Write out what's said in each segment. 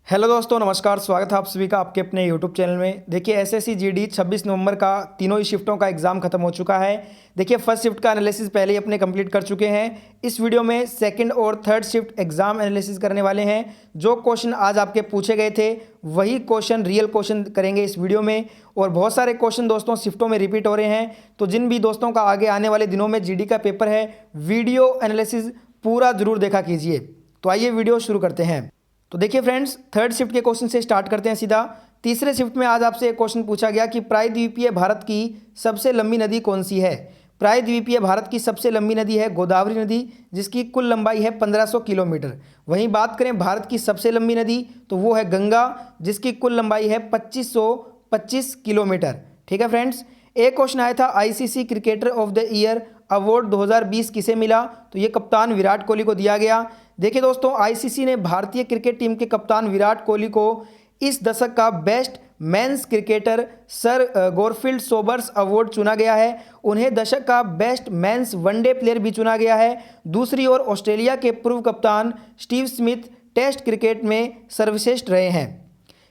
Hello दोस्तों, नमस्कार। स्वागत है आप सभी का आपके अपने यूट्यूब चैनल में। देखिए एसएससी जीडी 26 नवंबर का तीनों ही शिफ्टों का एग्जाम खत्म हो चुका है। देखिए फर्स्ट शिफ्ट का एनालिसिस पहले ही अपने कंप्लीट कर चुके हैं। इस वीडियो में सेकंड और थर्ड शिफ्ट एग्जाम एनालिसिस करने वाले हैं। जो क्वेश्चन आज आपके पूछे गए थे वही क्वेश्चन रियल क्वेश्चन करेंगे इस वीडियो में। और बहुत सारे क्वेश्चन दोस्तों शिफ्टों में रिपीट हो रहे हैं, तो जिन भी दोस्तों का आगे आने वाले दिनों में जीडी का पेपर है, वीडियो एनालिसिस पूरा जरूर देखा कीजिए। तो आइए वीडियो शुरू करते हैं। तो देखिए फ्रेंड्स, थर्ड शिफ्ट के क्वेश्चन से स्टार्ट करते हैं सीधा। तीसरे शिफ्ट में आज आपसे एक क्वेश्चन पूछा गया कि प्रायद्वीपीय भारत की सबसे लंबी नदी कौन सी है। प्रायद्वीपीय भारत की सबसे लंबी नदी है गोदावरी नदी, जिसकी कुल लंबाई है 1500 किलोमीटर। वहीं बात करें भारत की सबसे लंबी नदी तो वो है गंगा, जिसकी कुल लंबाई है 2525 किलोमीटर। ठीक है फ्रेंड्स। एक क्वेश्चन आया था ICC cricketer of the year award 2020 किसे मिला, तो ये कप्तान विराट कोहली को दिया गया। देखिए दोस्तों, आईसीसी ने भारतीय क्रिकेट टीम के कप्तान विराट कोहली को इस दशक का best men's cricketer sir Garfield Sobers award चुना गया है। उन्हें दशक का बेस्ट मेंस वनडे प्लेयर भी चुना गया है। दूसरी ओर ऑस्ट्रेलिया के पूर्व कप्तान स्टीव स्मिथ टेस्ट क्रिकेट में सर्वश्रेष्ठ रहे हैं।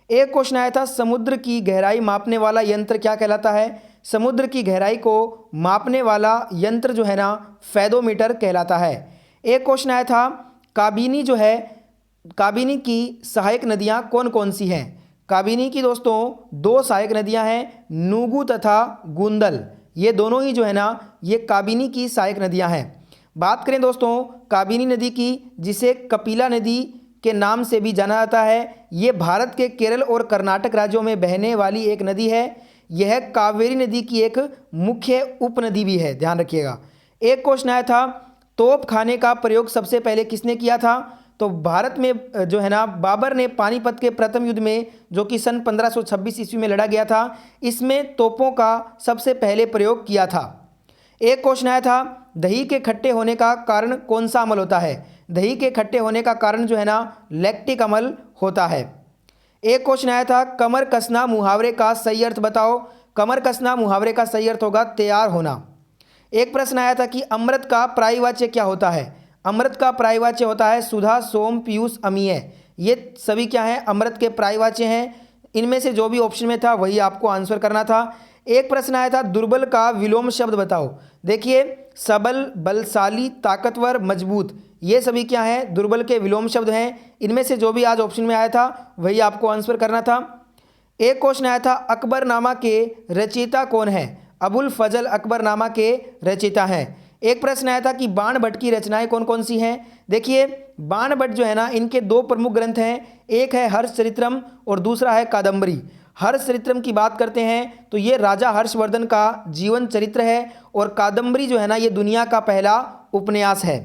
एक क्वेश्चन आया था समुद्र की गहराई मापने वाला यंत्र क्या कहलाता है। समुद्र की गहराई को मापने वाला यंत्र जो है ना, फैदोमीटर कहलाता है। एक क्वेश्चन आया था काबिनी की सहायक नदियां कौन कौन सी हैं। काबिनी की दोस्तों दो सहायक नदियां हैं, नूगू तथा गुंदल। ये दोनों ही जो है ना, ये काबिनी की सहायक नदियां हैं। बात करें दोस्तों काबिनी नदी की, जिसे कपिला नदी के नाम से भी जाना जाता है, ये भारत के केरल और कर्नाटक राज्यों में बहने वाली एक नदी है। यह कावेरी नदी की एक मुख्य उपनदी भी है, ध्यान रखिएगा। एक क्वेश्चन आया था तोप खाने का प्रयोग सबसे पहले किसने किया था। तो भारत में जो है ना, बाबर ने पानीपत के प्रथम युद्ध में, जो कि सन 1526 ईस्वी में लड़ा गया था, इसमें तोपों का सबसे पहले प्रयोग किया था। एक क्वेश्चन आया था दही के खट्टे होने का कारण कौन सा अमल होता है। दही के खट्टे होने का कारण जो है ना, लैक्टिक अम्ल होता है। एक क्वेश्चन आया था कमर कसना मुहावरे का सही अर्थ बताओ। कमर कसना मुहावरे का सही अर्थ होगा तैयार होना। एक प्रश्न आया था कि अमृत का प्रायवाच्य क्या होता है। अमृत का प्रायवाच्य होता है सुधा, सोम, पीयूष, अमीय। ये सभी क्या हैं, अमृत के प्रायवाच्य हैं। इनमें से जो भी ऑप्शन में था वही आपको आंसर करना था। एक प्रश्न आया था दुर्बल का विलोम शब्द बताओ। देखिए सबल, बलशाली, ताकतवर, मजबूत, ये सभी क्या हैं, दुर्बल के विलोम शब्द हैं। इनमें से जो भी आज ऑप्शन में आया था वही आपको आंसर करना था। एक क्वेश्चन आया था अकबरनामा के रचयिता कौन है। अबुल फजल अकबरनामा के रचयिता हैं। एक प्रश्न आया था कि बाण भट्ट की रचनाएं कौन कौन सी हैं। देखिए बाण भट्ट जो है ना, इनके दो प्रमुख ग्रंथ हैं, एक है हर्षचरित्रम और दूसरा है कादम्बरी। हर्षचरित्रम की बात करते हैं तो ये राजा हर्षवर्धन का जीवन चरित्र है, और कादम्बरी जो है ना, ये दुनिया का पहला उपन्यास है।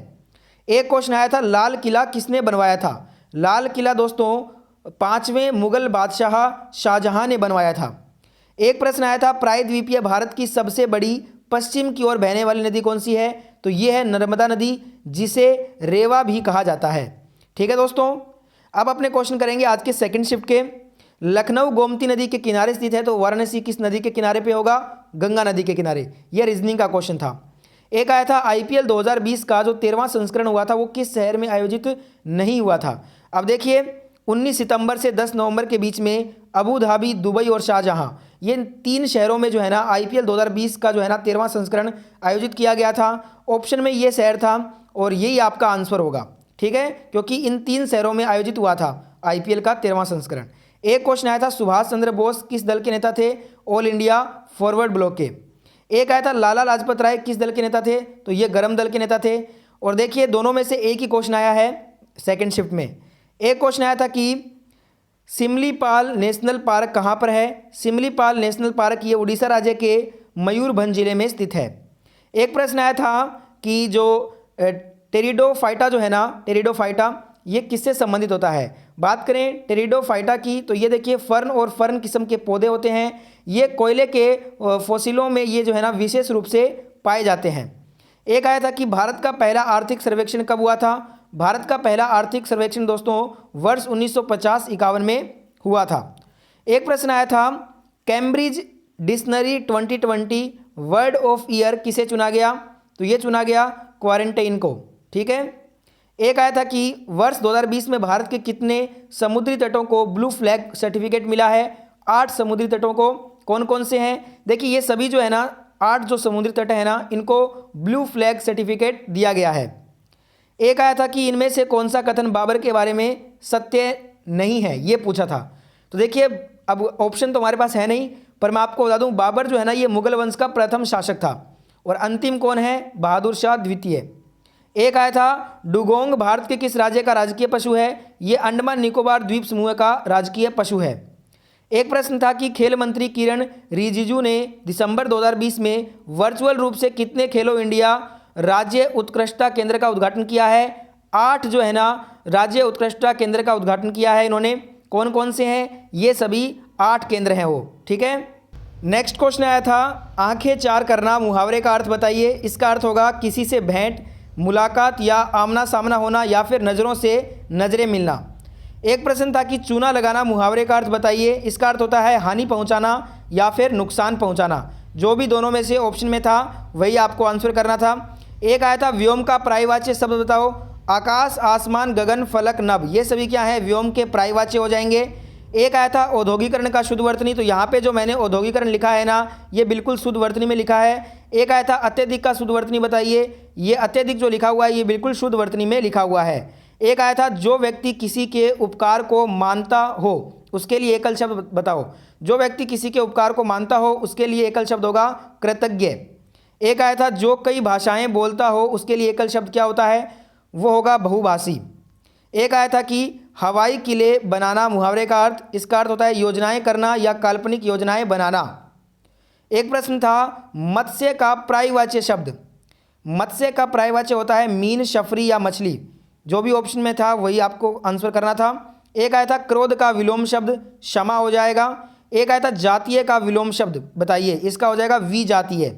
एक क्वेश्चन आया था लाल किला किसने बनवाया था। लाल किला दोस्तों 5वें मुगल बादशाह शाहजहां ने बनवाया था। एक प्रश्न आया था प्रायद्वीपीय भारत की सबसे बड़ी पश्चिम की ओर बहने वाली नदी कौन सी है। तो ये है नर्मदा नदी, जिसे रेवा भी कहा जाता है। ठीक है दोस्तों, अब अपने क्वेश्चन करेंगे आज के सेकंड शिफ्ट के। लखनऊ गोमती नदी के किनारे स्थित है, तो वाराणसी किस नदी के किनारे पे होगा, गंगा नदी के किनारे। यह रीजनिंग का क्वेश्चन था। एक आया था आईपीएल 2020 का जो 13वां संस्करण हुआ था वो किस शहर में आयोजित नहीं हुआ था। अब देखिए 19 सितंबर से 10 नवंबर के बीच में अबू धाबी, दुबई और शाहजहां, ये 3 शहरों में जो है ना आईपीएल 2020 का जो है ना 13वां संस्करण आयोजित किया गया था। ऑप्शन में ये शहर था और यही आपका आंसर होगा। ठीक है, क्योंकि इन 3 शहरों में आयोजित हुआ था आईपीएल का 13वां संस्करण। एक क्वेश्चन आया था सुभाष चंद्र बोस किस दल के नेता थे। ऑल इंडिया फॉरवर्ड ब्लॉक के। एक आया था लाला लाजपत राय किस दल के नेता थे। तो ये गरम दल के नेता थे। और देखिए दोनों में से एक ही क्वेश्चन आया है सेकंड शिफ्ट में। एक क्वेश्चन आया था कि सिमलीपाल नेशनल पार्क कहाँ पर है। सिमलीपाल नेशनल पार्क ये उड़ीसा राज्य के मयूरभंज जिले में स्थित है। एक प्रश्न आया था कि जो टेरिडोफाइटा जो है ना, टेरिडोफाइटा ये किससे संबंधित होता है। बात करें टेरिडोफाइटा की तो ये देखिए फर्न और फर्न किस्म के पौधे होते हैं। ये कोयले के फॉसिलों में ये जो है ना विशेष रूप से पाए जाते हैं। एक आया था कि भारत का पहला आर्थिक सर्वेक्षण कब हुआ था। भारत का पहला आर्थिक सर्वेक्षण दोस्तों वर्ष 1950-51 में हुआ था। एक प्रश्न आया था Cambridge dictionary 2020 word of year किसे चुना गया। तो ये चुना गया क्वारंटाइन को। ठीक है। एक आया था कि वर्ष 2020 में भारत के कितने समुद्री तटों को ब्लू फ्लैग सर्टिफिकेट मिला है। 8 समुद्री तटों को। कौन कौन से हैं? देखिए ये सभी जो है ना 8 जो समुद्री तट है ना इनको ब्लू फ्लैग सर्टिफिकेट दिया गया है। एक आया था कि इनमें से कौन सा कथन बाबर के बारे में सत्य नहीं है, ये पूछा था। तो देखिए अब ऑप्शन तो हमारे पास है नहीं, पर मैं आपको बता दूं बाबर जो है ना ये मुगल वंश का प्रथम शासक था। और अंतिम कौन है? बहादुर शाह द्वितीय। एक आया था डुगोंग भारत के किस राज्य का राजकीय पशु है? ये अंडमान निकोबार द्वीप समूह का राजकीय पशु है। एक प्रश्न था कि खेल मंत्री किरण रिजिजू ने दिसंबर 2020 में वर्चुअल रूप से कितने खेलो इंडिया राज्य उत्कृष्टता केंद्र का उद्घाटन किया है? 8 जो है ना राज्य उत्कृष्टता केंद्र का उद्घाटन किया है इन्होंने। कौन कौन से हैं? ये सभी 8 केंद्र हैं वो, ठीक है। नेक्स्ट क्वेश्चन आया था आंखें चार करना मुहावरे का अर्थ बताइए। इसका अर्थ होगा किसी से भेंट मुलाकात या आमना सामना होना या फिर नज़रों से नज़रें मिलना। एक प्रश्न था कि चूना लगाना मुहावरे का अर्थ बताइए। इसका अर्थ होता है हानि पहुंचाना या फिर नुकसान पहुंचाना। जो भी दोनों में से ऑप्शन में था वही आपको आंसर करना था। एक आया था व्योम का पर्यायवाची शब्द बताओ। आकाश, आसमान, गगन, फलक, नभ, ये सभी क्या है? व्योम के पर्यायवाची हो जाएंगे। एक आया था औद्योगिकरण का शुद्ध वर्तनी। तो यहाँ पे जो मैंने औद्योगिकरण लिखा है ना ये बिल्कुल शुद्ध वर्तनी में लिखा है। एक आया था अत्यधिक का शुद्ध वर्तनी बताइए। ये अत्यधिक जो लिखा हुआ है ये बिल्कुल शुद्ध वर्तनी में लिखा हुआ है। एक आया था जो व्यक्ति किसी के उपकार को मानता हो उसके लिए एकल शब्द बताओ। जो व्यक्ति किसी के उपकार को मानता हो उसके लिए एकल शब्द होगा कृतज्ञ। एक आया था जो कई भाषाएं बोलता हो उसके लिए एकल शब्द क्या होता है? वो होगा बहुभाषी। एक आया था कि हवाई किले बनाना मुहावरे का अर्थ। इसका अर्थ होता है योजनाएं करना या काल्पनिक योजनाएं बनाना। एक प्रश्न था मत्स्य का पर्यायवाची शब्द। मत्स्य का पर्यायवाची होता है मीन, शफरी या मछली। जो भी ऑप्शन में था वही आपको आंसर करना था। एक आया था क्रोध का विलोम शब्द क्षमा हो जाएगा। एक आया था जातीय का विलोम शब्द बताइए। इसका हो जाएगा विजातीय।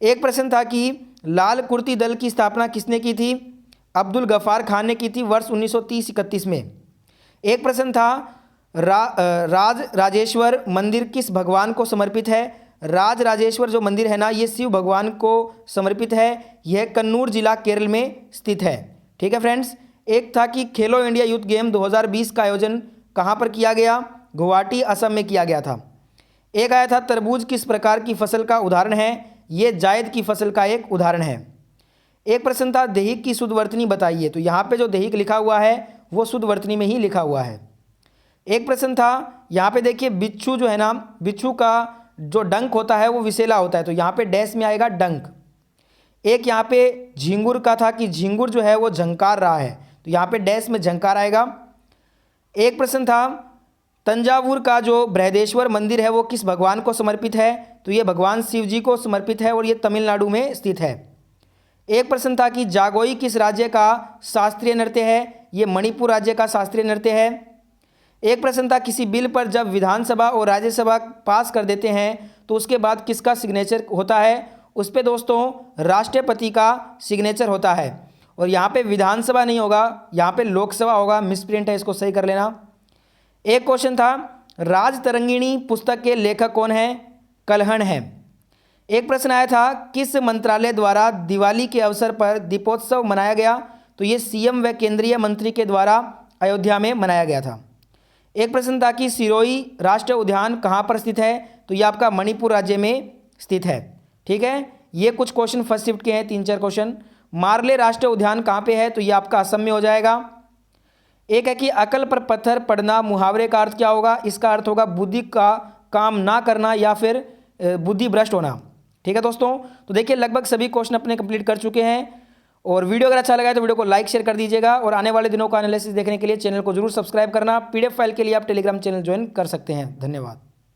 एक प्रश्न था कि लाल कुर्ती दल की स्थापना किसने की थी? अब्दुल गफ्फार खान ने की थी वर्ष 1930-31 में। एक प्रश्न था राज राजेश्वर मंदिर किस भगवान को समर्पित है? राज राजेश्वर जो मंदिर है ना ये शिव भगवान को समर्पित है। यह कन्नूर जिला केरल में स्थित है, ठीक है फ्रेंड्स। एक था कि खेलो इंडिया यूथ गेम 2020 का आयोजन कहाँ पर किया गया? गुवाहाटी, असम में किया गया था। एक आया था तरबूज किस प्रकार की फसल का उदाहरण है? ये जायद की फसल का एक उदाहरण है। एक प्रश्न था देहिक की शुद्ध वर्तनी बताइए। तो यहाँ पे जो देहिक लिखा हुआ है वो शुद्ध वर्तनी में ही लिखा हुआ है। एक प्रश्न था यहाँ पे देखिए बिच्छू जो है ना बिच्छू का जो डंक होता है वो विसेला होता है। तो यहाँ पे डैश में आएगा डंक। एक यहाँ पे झिंगुर का था कि झिंगुर जो है वो झंकार रहा है। तो यहाँ पे डैश में झंकार आएगा। एक प्रश्न था तंजावुर का जो बृहदेश्वर मंदिर है वो किस भगवान को समर्पित है? तो ये भगवान शिव जी को समर्पित है और ये तमिलनाडु में स्थित है। एक प्रश्न था कि जागोई किस राज्य का शास्त्रीय नृत्य है? ये मणिपुर राज्य का शास्त्रीय नृत्य है। एक प्रश्न था किसी बिल पर जब विधानसभा और राज्यसभा पास कर देते हैं तो उसके बाद किसका सिग्नेचर होता है? उस पर दोस्तों राष्ट्रपति का सिग्नेचर होता है। और यहाँ पे विधानसभा नहीं होगा, यहाँ पे लोकसभा होगा। मिसप्रिंट है, इसको सही कर लेना। एक क्वेश्चन था राज तरंगिणी पुस्तक के लेखक कौन है? कल्हण है। एक प्रश्न आया था किस मंत्रालय द्वारा दिवाली के अवसर पर दीपोत्सव मनाया गया? तो ये सीएम व केंद्रीय मंत्री के द्वारा अयोध्या में मनाया गया था। एक प्रश्न था कि सिरोही राष्ट्रीय उद्यान कहाँ पर स्थित है? तो ये आपका मणिपुर राज्य में स्थित है, ठीक है। ये कुछ क्वेश्चन फर्स्ट शिफ्ट के हैं, 3-4 क्वेश्चन। मारले राष्ट्रीय उद्यान कहाँ पे है? तो ये आपका असम में हो जाएगा। एक है कि अकल पर पत्थर पड़ना मुहावरे का अर्थ क्या होगा? इसका अर्थ होगा बुद्धि का काम ना करना या फिर बुद्धि भ्रष्ट होना, ठीक है दोस्तों। तो देखिए लगभग सभी क्वेश्चन अपने कंप्लीट कर चुके हैं। और वीडियो अगर अच्छा लगा है तो वीडियो को लाइक शेयर कर दीजिएगा। और आने वाले दिनों का एनालिसिस देखने के लिए चैनल को जरूर सब्सक्राइब करना। पीडीएफ फाइल के लिए आप टेलीग्राम चैनल ज्वाइन कर सकते हैं। धन्यवाद।